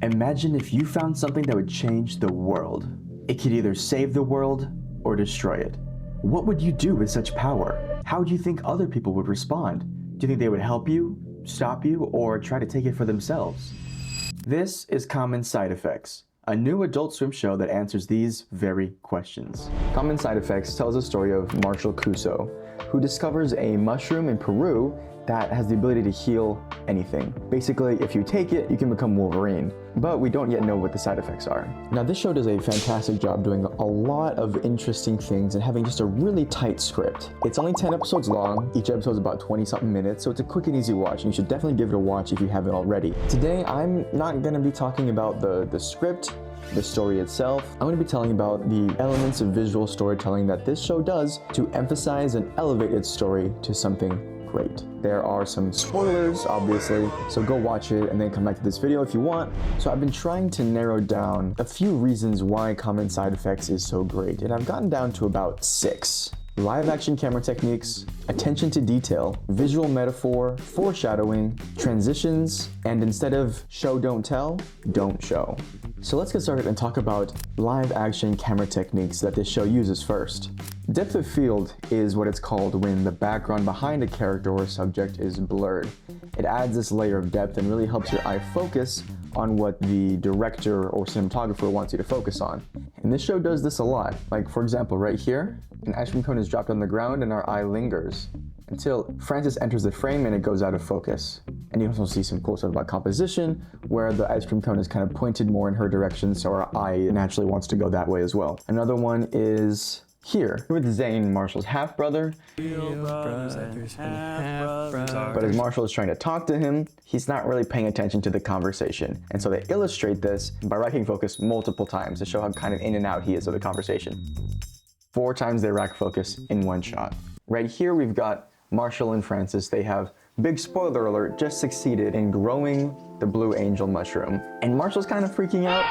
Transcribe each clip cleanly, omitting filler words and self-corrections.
Imagine if you found something that would change the world. It could either save the world or destroy it. What would you do with such power? How do you think other people would respond? Do you think they would help you, stop you, or try to take it for themselves? This is Common Side Effects, a new Adult Swim show that answers these very questions. Common Side Effects tells the story of Marshall Cuso, who discovers a mushroom in Peru that has the ability to heal anything. Basically, if you take it, you can become Wolverine. But we don't yet know what the side effects are. Now, this show does a fantastic job doing a lot of interesting things and having just a really tight script. It's only 10 episodes long. Each episode is about 20-something minutes, so it's a quick and easy watch, and you should definitely give it a watch if you haven't already. Today, I'm not gonna be talking about the script, the story itself. I'm going to be telling about the elements of visual storytelling that this show does to emphasize and elevate its story to something great. There are some spoilers, obviously, so go watch it and then come back to this video if you want. So I've been trying to narrow down a few reasons why Common Side Effects is so great, and I've gotten down to about 6. Live action camera techniques, attention to detail, visual metaphor, foreshadowing, transitions, and instead of show don't tell, don't show. So let's get started and talk about live action camera techniques that this show uses first. Depth of field is what it's called when the background behind a character or subject is blurred. It adds this layer of depth and really helps your eye focus on what the director or cinematographer wants you to focus on. And this show does this a lot. Like, for example, right here, an ice cream cone is dropped on the ground and our eye lingers until Frances enters the frame and it goes out of focus. And you also see some cool stuff about composition where the ice cream cone is kind of pointed more in her direction, so our eye naturally wants to go that way as well. Another one is here with Zane, Marshall's half-brother. But as Marshall is trying to talk to him, he's not really paying attention to the conversation. And so they illustrate this by racking focus multiple times to show how kind of in and out he is of the conversation. 4 times they rack focus in one shot. Right here we've got Marshall and Frances. They have, big spoiler alert, just succeeded in growing the blue angel mushroom. And Marshall's kind of freaking out.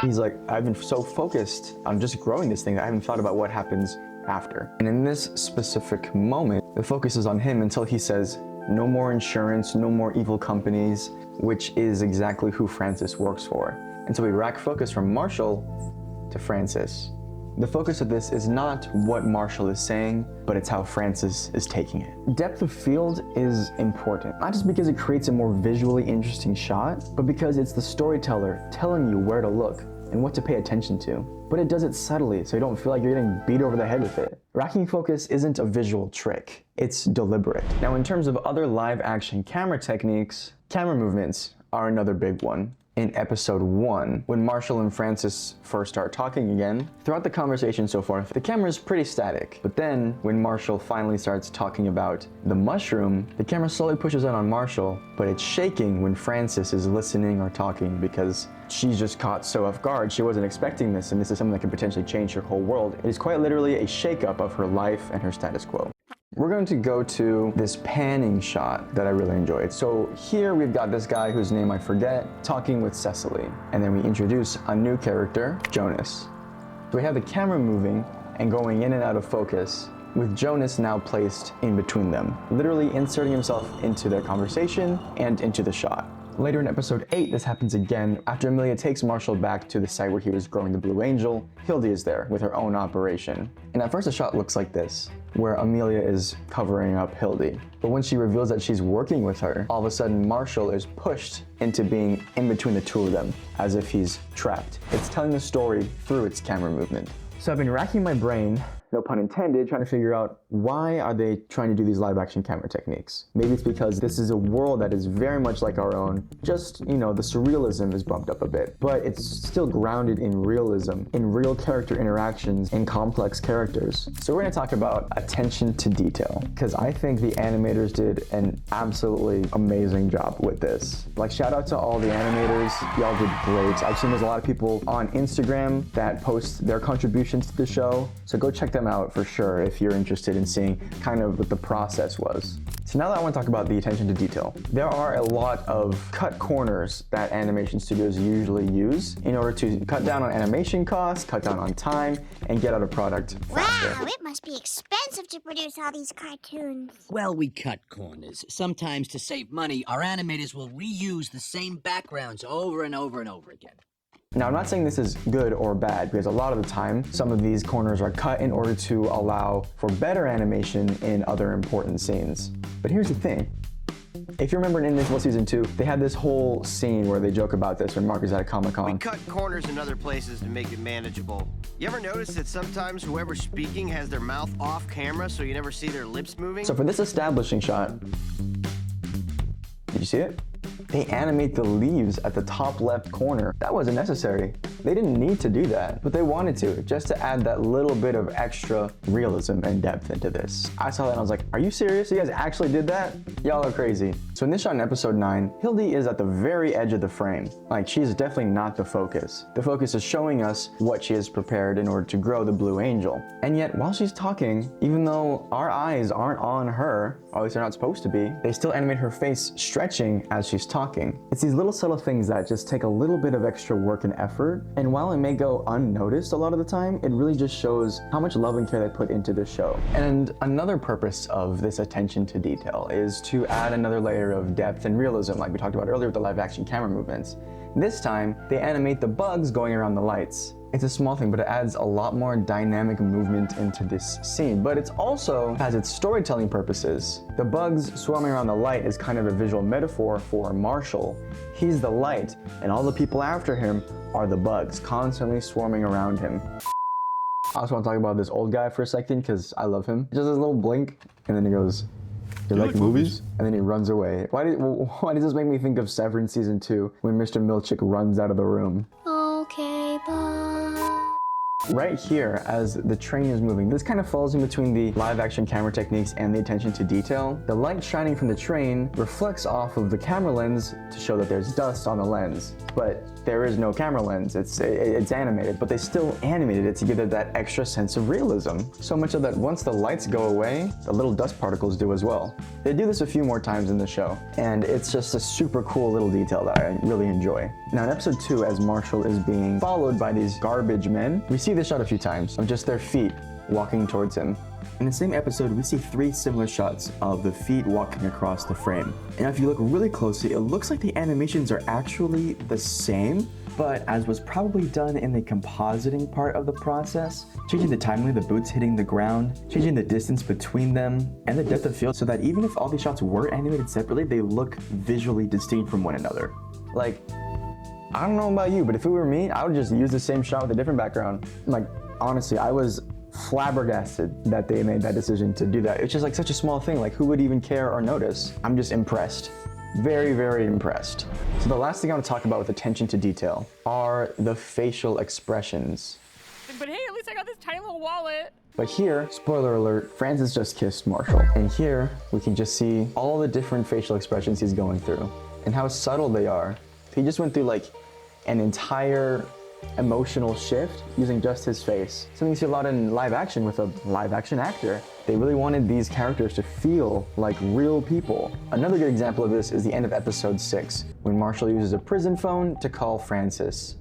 He's like, I've been so focused on just growing this thing that I haven't thought about what happens after. And in this specific moment, the focus is on him until he says, no more insurance, no more evil companies, which is exactly who Frances works for. And so we rack focus from Marshall to Frances. The focus of this is not what Marshall is saying, but it's how Frances is taking it. Depth of field is important, not just because it creates a more visually interesting shot, but because it's the storyteller telling you where to look and what to pay attention to. But it does it subtly, so you don't feel like you're getting beat over the head with it. Racking focus isn't a visual trick, it's deliberate. Now, in terms of other live action camera techniques, camera movements are another big one. In episode 1, when Marshall and Frances first start talking again, throughout the conversation so far, the camera is pretty static. But then, when Marshall finally starts talking about the mushroom, the camera slowly pushes in on Marshall, but it's shaking when Frances is listening or talking because she's just caught so off guard. She wasn't expecting this, and this is something that could potentially change her whole world. It is quite literally a shakeup of her life and her status quo. We're going to go to this panning shot that I really enjoyed. So here we've got this guy whose name I forget, talking with Cecily. And then we introduce a new character, Jonas. So we have the camera moving and going in and out of focus, with Jonas now placed in between them, literally inserting himself into their conversation and into the shot. Later in episode 8, this happens again. After Amelia takes Marshall back to the site where he was growing the blue angel, Hildy is there with her own operation. And at first the shot looks like this, where Amelia is covering up Hildy. But when she reveals that she's working with her, all of a sudden Marshall is pushed into being in between the two of them, as if he's trapped. It's telling the story through its camera movement. So I've been racking my brain, no pun intended, trying to figure out why are they trying to do these live action camera techniques. Maybe it's because this is a world that is very much like our own, just, you know, the surrealism is bumped up a bit, but it's still grounded in realism, in real character interactions, and complex characters. So we're gonna talk about attention to detail, because I think the animators did an absolutely amazing job with this. Like, shout out to all the animators, y'all did great. I've seen there's a lot of people on Instagram that post their contributions to the show, so go check them out for sure if you're interested in seeing kind of what the process was. So now that I want to talk about the attention to detail, there are a lot of cut corners that animation studios usually use in order to cut down on animation costs, cut down on time, and get out a product faster. Wow, it must be expensive to produce all these cartoons. Well, we cut corners. Sometimes to save money, our animators will reuse the same backgrounds over and over and over again. Now, I'm not saying this is good or bad, because a lot of the time, some of these corners are cut in order to allow for better animation in other important scenes. But here's the thing. If you remember in Invincible Season 2, they had this whole scene where they joke about this when Mark is at a Comic-Con. We cut corners in other places to make it manageable. You ever notice that sometimes whoever's speaking has their mouth off camera so you never see their lips moving? So for this establishing shot, did you see it? They animate the leaves at the top left corner. That wasn't necessary. They didn't need to do that, but they wanted to, just to add that little bit of extra realism and depth into this. I saw that and I was like, are you serious? You guys actually did that? Y'all are crazy. So in this shot in episode 9, Hildy is at the very edge of the frame. Like, she's definitely not the focus. The focus is showing us what she has prepared in order to grow the Blue Angel. And yet, while she's talking, even though our eyes aren't on her, or at least they're not supposed to be, they still animate her face stretching as she's talking. It's these little subtle things that just take a little bit of extra work and effort, and while it may go unnoticed a lot of the time, it really just shows how much love and care they put into this show. And another purpose of this attention to detail is to add another layer of depth and realism, like we talked about earlier with the live action camera movements. This time, they animate the bugs going around the lights. It's a small thing, but it adds a lot more dynamic movement into this scene. But it also has its storytelling purposes. The bugs swarming around the light is kind of a visual metaphor for Marshall. He's the light, and all the people after him are the bugs, constantly swarming around him. I also want to talk about this old guy for a second, because I love him. Just his little blink, and then he goes, "You like movies?" And then he runs away. Why does this make me think of Severance Season 2, when Mr. Milchick runs out of the room? Okay, bye. Right here, as the train is moving, this kind of falls in between the live action camera techniques and the attention to detail. The light shining from the train reflects off of the camera lens to show that there's dust on the lens. But there is no camera lens, it's animated, but they still animated it to give it that extra sense of realism. So much so that once the lights go away, the little dust particles do as well. They do this a few more times in the show, and it's just a super cool little detail that I really enjoy. Now in episode 2, as Marshall is being followed by these garbage men, we see this shot a few times of just their feet walking towards him. In the same episode, we see 3 similar shots of the feet walking across the frame. And if you look really closely, it looks like the animations are actually the same, but as was probably done in the compositing part of the process, changing the timeline of the boots hitting the ground, changing the distance between them, and the depth of field, so that even if all these shots were animated separately, they look visually distinct from one another. Like, I don't know about you, but if it were me, I would just use the same shot with a different background. Like, honestly, I was flabbergasted that they made that decision to do that. It's just like such a small thing, like who would even care or notice? I'm just impressed. Very, very impressed. So the last thing I want to talk about with attention to detail are the facial expressions. But hey, at least I got this tiny little wallet. But here, spoiler alert, Francis just kissed Marshall. And here, we can just see all the different facial expressions he's going through and how subtle they are. He just went through like an entire emotional shift using just his face. Something you see a lot in live action with a live action actor. They really wanted these characters to feel like real people. Another good example of this is the end of episode 6, when Marshall uses a prison phone to call Francis.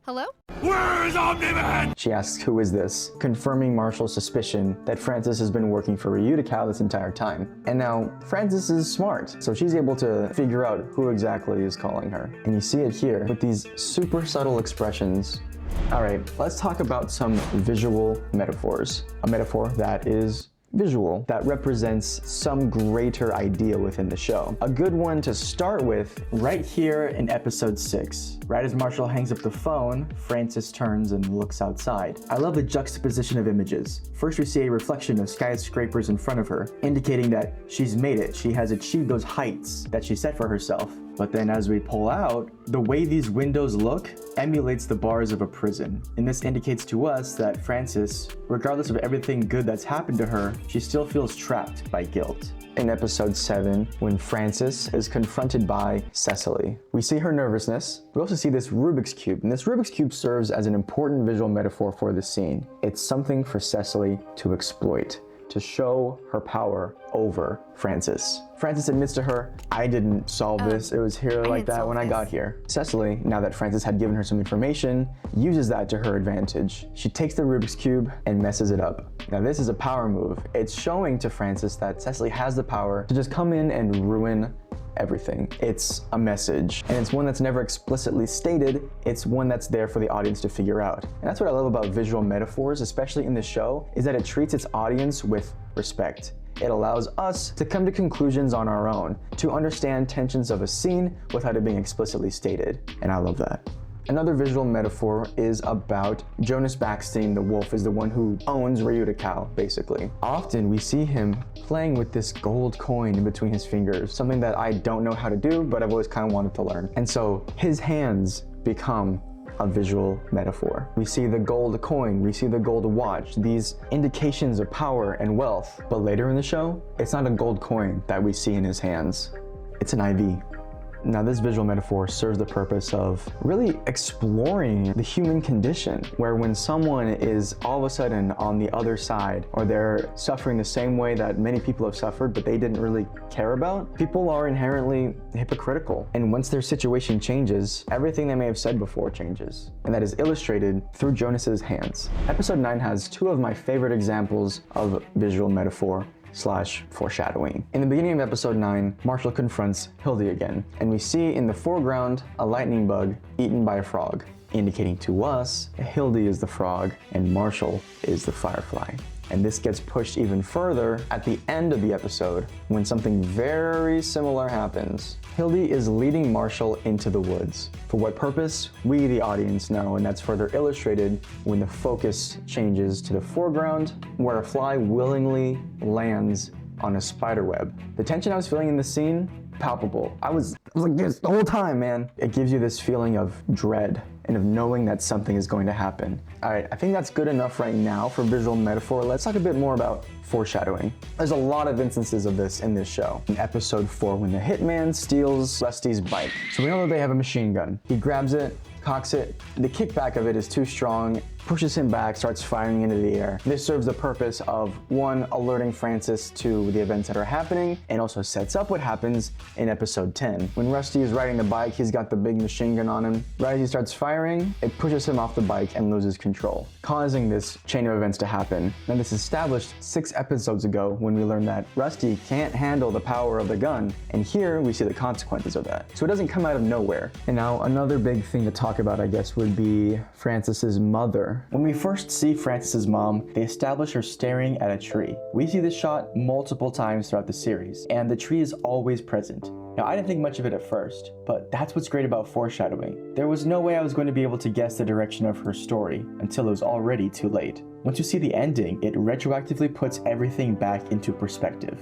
Hello? Where is Omni-Man? She asks, "Who is this?" confirming Marshall's suspicion that Francis has been working for Utica this entire time. And now, Francis is smart, so she's able to figure out who exactly is calling her. And you see it here with these super subtle expressions. Alright, let's talk about some visual metaphors. A metaphor that is visual, that represents some greater idea within the show. A good one to start with, right here in episode 6. Right as Marshall hangs up the phone, Francis turns and looks outside. I love the juxtaposition of images. First we see a reflection of skyscrapers in front of her, indicating that she's made it. She has achieved those heights that she set for herself. But then as we pull out, the way these windows look emulates the bars of a prison. And this indicates to us that Frances, regardless of everything good that's happened to her, she still feels trapped by guilt. In episode 7, when Frances is confronted by Cecily, we see her nervousness. We also see this Rubik's Cube, and this Rubik's Cube serves as an important visual metaphor for the scene. It's something for Cecily to exploit, to show her power over Frances. Frances admits to her, I didn't solve this, it was here like that when I got here. Cecily, now that Frances had given her some information, uses that to her advantage. She takes the Rubik's Cube and messes it up. Now this is a power move. It's showing to Frances that Cecily has the power to just come in and ruin everything. It's a message, and it's one that's never explicitly stated. It's one that's there for the audience to figure out. And that's what I love about visual metaphors, especially in this show, is that it treats its audience with respect. It allows us to come to conclusions on our own, to understand tensions of a scene without it being explicitly stated. And I love that. Another visual metaphor is about Jonas Backstein, the wolf, is the one who owns Ryuta Cow, basically. Often we see him playing with this gold coin in between his fingers, something that I don't know how to do, but I've always kind of wanted to learn. And so his hands become a visual metaphor. We see the gold coin, we see the gold watch, these indications of power and wealth. But later in the show, it's not a gold coin that we see in his hands, it's an IV. Now this visual metaphor serves the purpose of really exploring the human condition, where when someone is all of a sudden on the other side, or they're suffering the same way that many people have suffered but they didn't really care about, people are inherently hypocritical. And once their situation changes, everything they may have said before changes. And that is illustrated through Jonas's hands. Episode 9 has two of my favorite examples of visual metaphor / foreshadowing. In the beginning of episode 9, Marshall confronts Hildy again, and we see in the foreground a lightning bug eaten by a frog, indicating to us Hildy is the frog and Marshall is the firefly. And this gets pushed even further at the end of the episode when something very similar happens. Hildy is leading Marshall into the woods. For what purpose? We, the audience, know, and that's further illustrated when the focus changes to the foreground, where a fly willingly lands on a spider web. The tension I was feeling in the scene, palpable. I was like this the whole time, man. It gives you this feeling of dread and of knowing that something is going to happen. All right, I think that's good enough right now for visual metaphor. Let's talk a bit more about foreshadowing. There's a lot of instances of this in this show. In episode 4, when the hitman steals Rusty's bike. So we know that they have a machine gun. He grabs it, cocks it. The kickback of it is too strong, pushes him back, starts firing into the air. This serves the purpose of, one, alerting Frances to the events that are happening, and also sets up what happens in episode 10. When Rusty is riding the bike, he's got the big machine gun on him. Right as he starts firing, it pushes him off the bike and loses control, causing this chain of events to happen. Now this is established 6 episodes ago when we learned that Rusty can't handle the power of the gun, and here we see the consequences of that. So it doesn't come out of nowhere. And now another big thing to talk about, I guess, would be Frances's mother. When we first see Frances's mom, they establish her staring at a tree. We see this shot multiple times throughout the series, and the tree is always present. Now, I didn't think much of it at first, but that's what's great about foreshadowing. There was no way I was going to be able to guess the direction of her story until it was already too late. Once you see the ending, it retroactively puts everything back into perspective.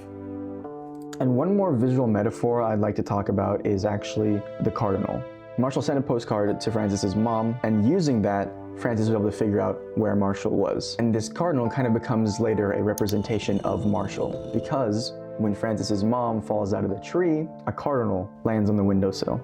And one more visual metaphor I'd like to talk about is actually the cardinal. Marshall sent a postcard to Frances's mom, and using that, Frances was able to figure out where Marshall was. And this cardinal kind of becomes later a representation of Marshall, because when Frances's mom falls out of the tree, a cardinal lands on the windowsill.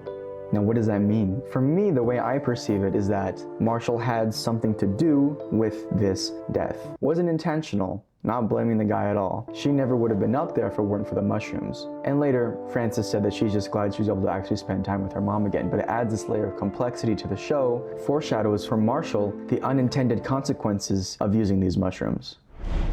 Now, what does that mean? For me, the way I perceive it is that Marshall had something to do with this death. It wasn't intentional. Not blaming the guy at all. She never would have been up there if it weren't for the mushrooms. And later, Frances said that she's just glad she was able to actually spend time with her mom again, but it adds this layer of complexity to the show, foreshadows for Marshall the unintended consequences of using these mushrooms.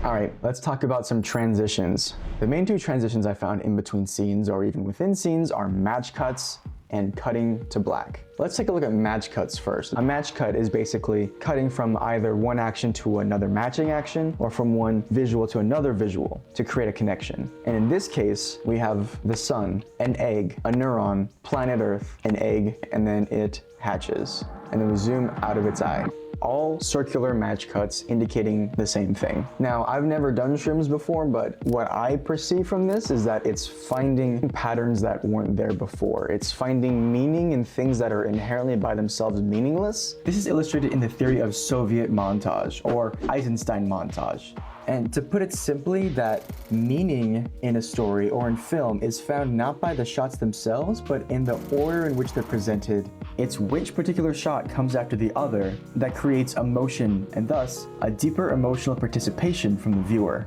All right, let's talk about some transitions. The main 2 transitions I found in between scenes or even within scenes are match cuts and cutting to black. Let's take a look at match cuts first. A match cut is basically cutting from either one action to another matching action or from one visual to another visual to create a connection. And in this case, we have the sun, an egg, a neuron, planet Earth, an egg, and then it hatches. And then we zoom out of its eye. all circular match cuts indicating the same thing. Now, I've never done shrooms before, but what I perceive from this is that it's finding patterns that weren't there before. It's finding meaning in things that are inherently by themselves meaningless. This is illustrated in the theory of Soviet montage, or Eisenstein montage. And to put it simply, that meaning in a story or in film is found not by the shots themselves, but in the order in which they're presented. It's which particular shot comes after the other that creates emotion, and thus a deeper emotional participation from the viewer.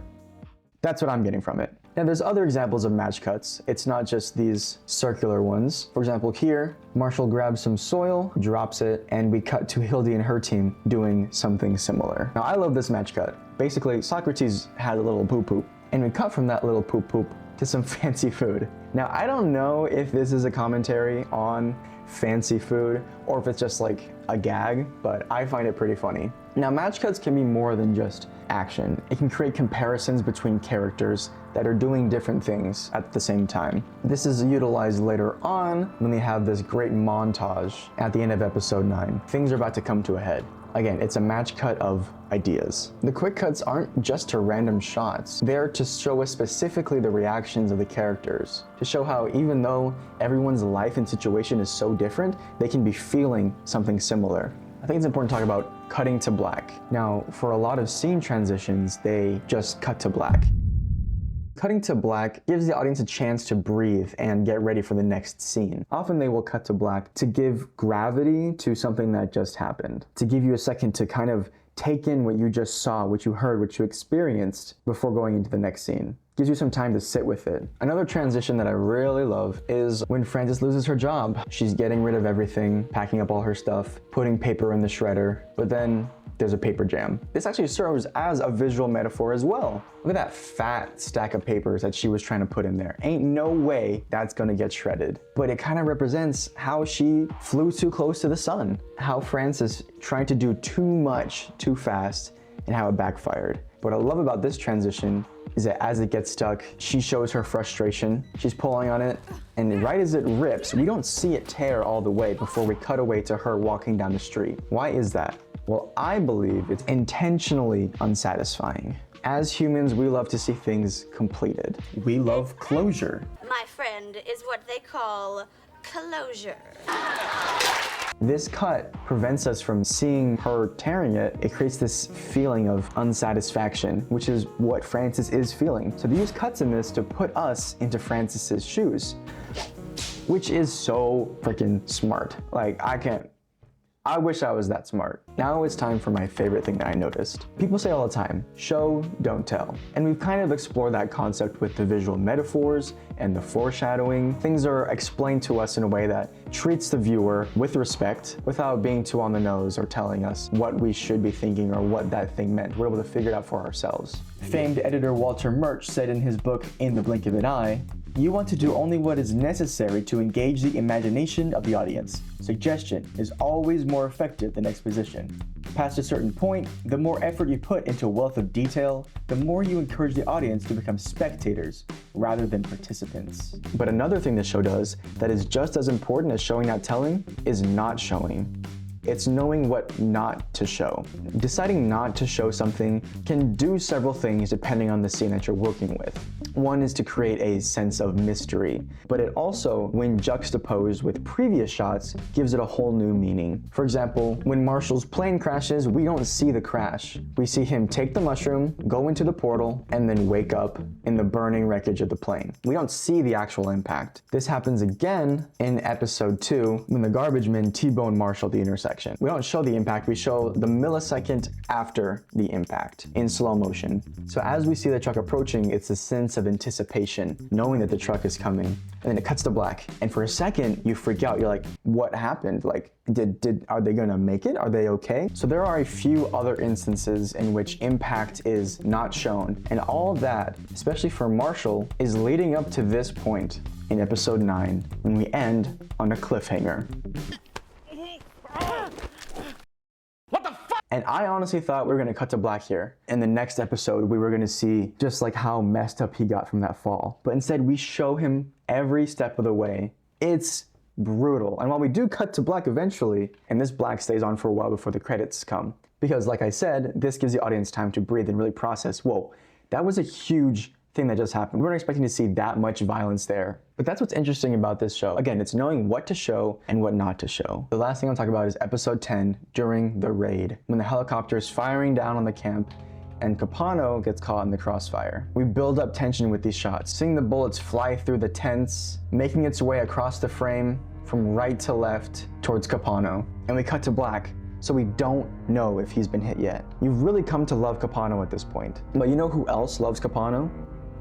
That's what I'm getting from it. Now, there's other examples of match cuts. It's not just these circular ones. For example, here, Marshall grabs some soil, drops it, and we cut to Hildy and her team doing something similar. Now, I love this match cut. Basically, Socrates had a little poop-poop, and we cut from that little poop-poop to some fancy food. Now, I don't know if this is a commentary on fancy food or if it's just like a gag, but I find it pretty funny. Now, match cuts can be more than just action. It can create comparisons between characters that are doing different things at the same time. This is utilized later on when they have this great montage at the end of episode 9. Things are about to come to a head. Again, it's a match cut of ideas. The quick cuts aren't just to random shots. They're to show us specifically the reactions of the characters, to show how even though everyone's life and situation is so different, they can be feeling something similar. I think it's important to talk about cutting to black. Now, for a lot of scene transitions, they just cut to black. Cutting to black gives the audience a chance to breathe and get ready for the next scene. Often they will cut to black to give gravity to something that just happened, to give you a second to kind of take in what you just saw, what you heard, what you experienced before going into the next scene. Gives you some time to sit with it. Another transition that I really love is when Frances loses her job. She's getting rid of everything, packing up all her stuff, putting paper in the shredder, but then there's a paper jam. This actually serves as a visual metaphor as well. Look at that fat stack of papers that she was trying to put in there. Ain't no way that's gonna get shredded. But it kind of represents how she flew too close to the sun, how Frances tried to do too much too fast, and how it backfired. What I love about this transition is that as it gets stuck, she shows her frustration. She's pulling on it, and right as it rips, we don't see it tear all the way before we cut away to her walking down the street. Why is that? Well, I believe it's intentionally unsatisfying. As humans, we love to see things completed. We love closure. My friend is what they call closure. This cut prevents us from seeing her tearing it. It creates this feeling of unsatisfaction, which is what Frances is feeling. So they use cuts in this to put us into Frances's shoes, which is so freaking smart. Like, I wish I was that smart. Now it's time for my favorite thing that I noticed. People say all the time, show, don't tell. And we've kind of explored that concept with the visual metaphors and the foreshadowing. Things are explained to us in a way that treats the viewer with respect without being too on the nose or telling us what we should be thinking or what that thing meant. We're able to figure it out for ourselves. Famed editor Walter Murch said in his book, In the Blink of an Eye, "You want to do only what is necessary to engage the imagination of the audience. Suggestion is always more effective than exposition. Past a certain point, the more effort you put into a wealth of detail, the more you encourage the audience to become spectators rather than participants." But another thing the show does that is just as important as showing not telling is not showing. It's knowing what not to show. Deciding not to show something can do several things depending on the scene that you're working with. One is to create a sense of mystery, but it also, when juxtaposed with previous shots, gives it a whole new meaning. For example, when Marshall's plane crashes, we don't see the crash. We see him take the mushroom, go into the portal, and then wake up in the burning wreckage of the plane. We don't see the actual impact. This happens again in episode 2 when the garbage men T-bone Marshall at the intersection. We don't show the impact, we show the millisecond after the impact in slow motion. So as we see the truck approaching, it's a sense of anticipation, knowing that the truck is coming, and then it cuts to black. And for a second, you freak out. You're like, what happened? Like, are they gonna make it? Are they okay? So there are a few other instances in which impact is not shown. And all of that, especially for Marshall, is leading up to this point in episode 9, when we end on a cliffhanger. And I honestly thought we were gonna cut to black here. In the next episode, we were gonna see just like how messed up he got from that fall. But instead, we show him every step of the way. It's brutal. And while we do cut to black eventually, and this black stays on for a while before the credits come, because like I said, this gives the audience time to breathe and really process, whoa, that was a huge thing that just happened. We weren't expecting to see that much violence there. But that's what's interesting about this show. Again, it's knowing what to show and what not to show. The last thing I'll talk about is episode 10, during the raid, when the helicopter is firing down on the camp and Capano gets caught in the crossfire. We build up tension with these shots, seeing the bullets fly through the tents, making its way across the frame from right to left towards Capano. And we cut to black, so we don't know if he's been hit yet. You've really come to love Capano at this point. But you know who else loves Capano?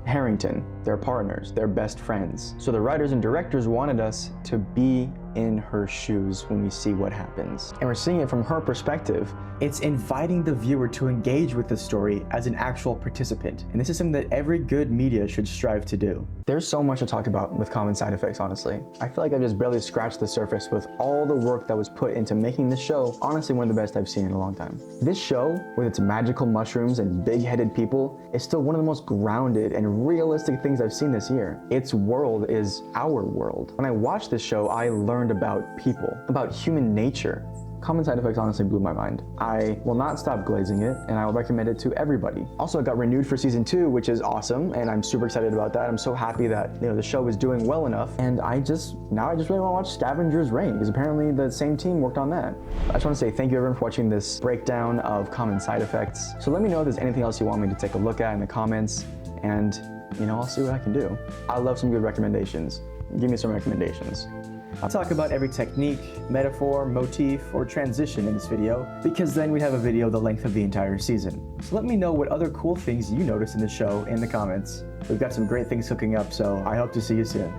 Harrington. They're partners, they're best friends. So the writers and directors wanted us to be in her shoes when we see what happens. And we're seeing it from her perspective. It's inviting the viewer to engage with the story as an actual participant. And this is something that every good media should strive to do. There's so much to talk about with common side effects, honestly. I feel like I've just barely scratched the surface with all the work that was put into making this show honestly one of the best I've seen in a long time. This show, with its magical mushrooms and big-headed people, is still one of the most grounded and realistic things I've seen this year. Its world is our world. When I watched this show, I learned about people, about human nature. Common Side Effects honestly blew my mind. I will not stop glazing it, and I will recommend it to everybody. Also, it got renewed for season 2, which is awesome, and I'm super excited about that. I'm so happy that the show is doing well enough, and I just really want to watch Scavenger's Reign, because apparently the same team worked on that. I just want to say thank you everyone for watching this breakdown of Common Side Effects. So let me know if there's anything else you want me to take a look at in the comments, and I'll see what I can do. I love some good recommendations. Give me some recommendations. I'll talk about every technique, metaphor, motif, or transition in this video, because then we'd have a video the length of the entire season. So let me know what other cool things you noticed in the show in the comments. We've got some great things cooking up, so I hope to see you soon.